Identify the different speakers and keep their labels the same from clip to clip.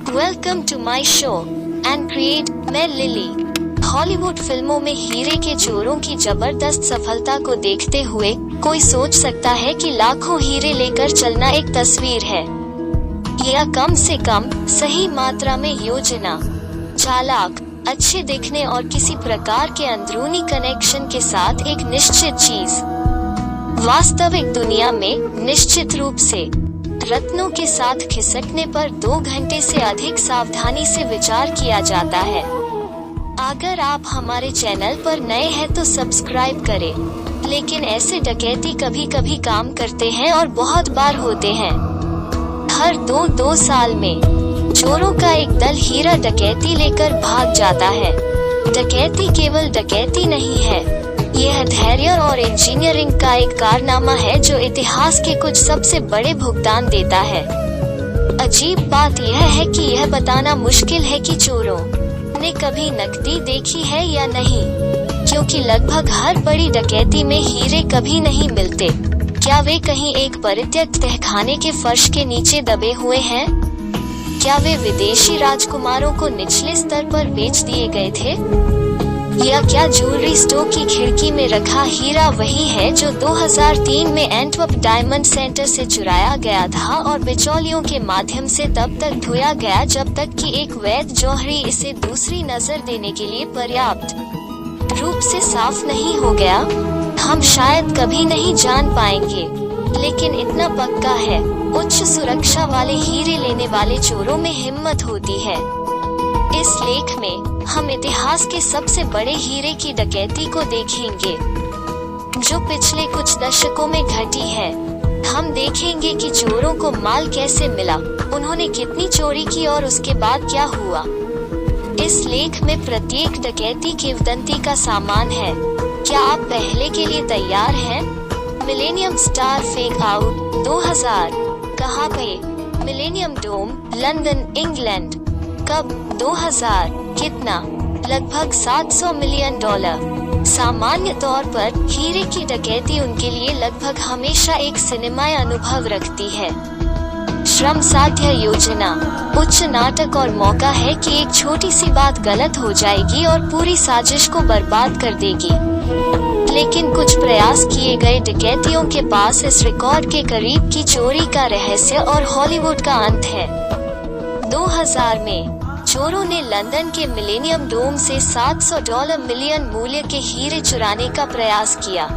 Speaker 1: Welcome to my show and create. मैं Lily. Hollywood फिल्मों में हीरे के चोरों की जबरदस्त सफलता को देखते हुए कोई सोच सकता है कि लाखों हीरे लेकर चलना एक तस्वीर है, या कम से कम सही मात्रा में योजना, चालाक, अच्छे दिखने और किसी प्रकार के अंदरूनी कनेक्शन के साथ एक निश्चित चीज। वास्तविक दुनिया में निश्चित रूप से रत्नों के साथ खिसकने पर 2 घंटे से अधिक सावधानी से विचार किया जाता है। अगर आप हमारे चैनल पर नए हैं तो सब्सक्राइब करें। लेकिन ऐसे डकैती कभी कभी काम करते हैं और बहुत बार होते हैं। हर 2 साल में चोरों का एक दल हीरा डकैती लेकर भाग जाता है। डकैती केवल डकैती नहीं है, यह धैर्य और इंजीनियरिंग का एक कारनामा है जो इतिहास के कुछ सबसे बड़े भुगतान देता है। अजीब बात यह है कि यह बताना मुश्किल है कि चोरों ने कभी नकदी देखी है या नहीं, क्योंकि लगभग हर बड़ी डकैती में हीरे कभी नहीं मिलते। क्या वे कहीं एक परित्यक्त तहखाने के फर्श के नीचे दबे हुए हैं? क्या वे विदेशी राजकुमारों को निचले स्तर पर बेच दिए गए थे? या क्या ज्वेलरी स्टोर की खिड़की में रखा हीरा वही है जो 2003 में एंटवर्प डायमंड सेंटर से चुराया गया था और बिचौलियों के माध्यम से तब तक ढोया गया जब तक कि एक वैध जौहरी इसे दूसरी नजर देने के लिए पर्याप्त रूप से साफ नहीं हो गया? हम शायद कभी नहीं जान पाएंगे, लेकिन इतना पक्का है, उच्च सुरक्षा वाले हीरे लेने वाले चोरों में हिम्मत होती है। इस लेख में हम इतिहास के सबसे बड़े हीरे की डकैती को देखेंगे, जो पिछले कुछ दशकों में घटी है। हम देखेंगे कि चोरों को माल कैसे मिला, उन्होंने कितनी चोरी की और उसके बाद क्या हुआ। इस लेख में प्रत्येक डकैती किंवदंती का सामान है। क्या आप पहले के लिए तैयार हैं? मिलेनियम स्टार फेक आउट 2000 कहाँ पे? मिलेनियम डोम लंदन इंग्लैंड कब? 2000 कितना? लगभग $700 मिलियन। सामान्य तौर पर हीरे की डकैती उनके लिए लगभग हमेशा एक सिनेमाई अनुभव रखती है। श्रम साध्य योजना, उच्च नाटक और मौका है कि एक छोटी सी बात गलत हो जाएगी और पूरी साजिश को बर्बाद कर देगी। लेकिन कुछ प्रयास किए गए डकैतियों के पास इस रिकॉर्ड के करीब की चोरी का रहस्य और हॉलीवुड का अंत है। 2000 में चोरों ने लंदन के मिलेनियम डोम से $700 मिलियन मूल्य के हीरे चुराने का प्रयास किया।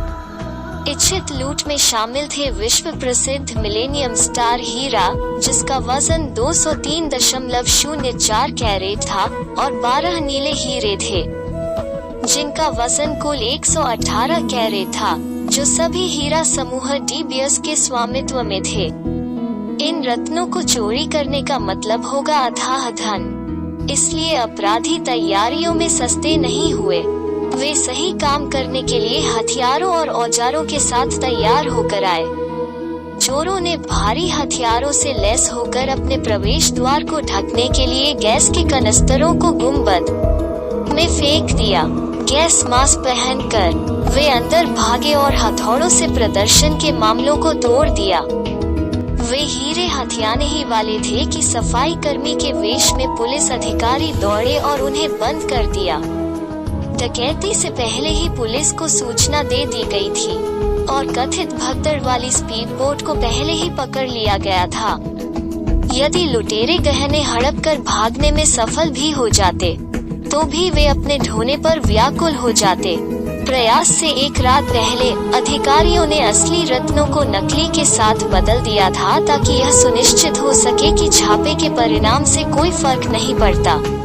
Speaker 1: इच्छित लूट में शामिल थे विश्व प्रसिद्ध मिलेनियम स्टार हीरा, जिसका वजन 203.04 कैरेट था, और 12 नीले हीरे थे, जिनका वजन कुल 118 कैरेट था, जो सभी हीरा समूह डीबीएस के स्वामित्व में थे। इन रत्नों को चोरी करने का मतलब होगा अथाह धन, इसलिए अपराधी तैयारियों में सस्ते नहीं हुए। वे सही काम करने के लिए हथियारों और औजारों के साथ तैयार होकर आए। चोरों ने भारी हथियारों से लैस होकर अपने प्रवेश द्वार को ढकने के लिए गैस के कनस्तरों को गुंबद में फेंक दिया। गैस मास्क पहनकर वे अंदर भागे और हथौड़ों से प्रदर्शन के मामलों को तोड़ दिया। वे हीरे हथियाने ही वाले थे कि सफाई कर्मी के वेश में पुलिस अधिकारी दौड़े और उन्हें बंद कर दिया। डकैती से पहले ही पुलिस को सूचना दे दी गई थी और कथित भगदड़ वाली स्पीड बोट को पहले ही पकड़ लिया गया था। यदि लुटेरे गहने हड़प कर भागने में सफल भी हो जाते, तो भी वे अपने ढोने पर व्याकुल हो जाते। प्रयास से एक रात पहले अधिकारियों ने असली रत्नों को नकली के साथ बदल दिया था, ताकि यह सुनिश्चित हो सके कि छापे के परिणाम से कोई फर्क नहीं पड़ता।